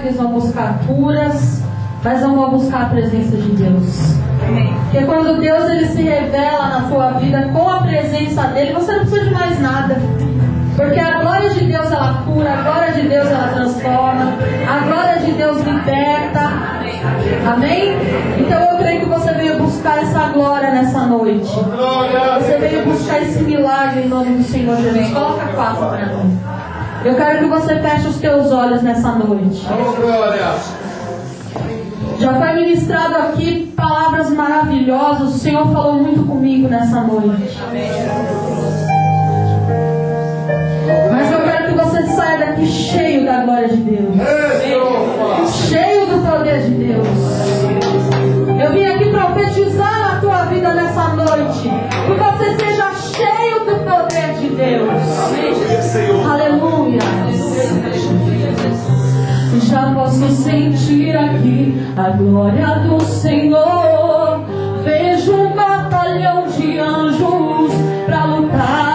milagres, vão buscar curas, mas não vão buscar a presença de Deus. Porque quando Deus ele se revela na sua vida com a presença dele, você não precisa de mais nada. Porque a glória de Deus ela cura, a glória de Deus ela transforma, a glória de Deus liberta. Amém? Então eu creio que você veio buscar essa glória nessa noite. Você veio buscar esse milagre em nome do Senhor Jesus. Coloca a face para mim. Eu quero que você feche os teus olhos nessa noite. Já foi ministrado aqui palavras maravilhosas. O Senhor falou muito comigo nessa noite. Mas eu quero que você saia daqui cheio da glória de Deus, cheio do poder de Deus. Eu vim aqui profetizar na tua vida nessa noite, que você seja cheio do poder de Deus. Aleluia. Já posso sentir aqui a glória do Senhor. Vejo um batalhão de anjos pra lutar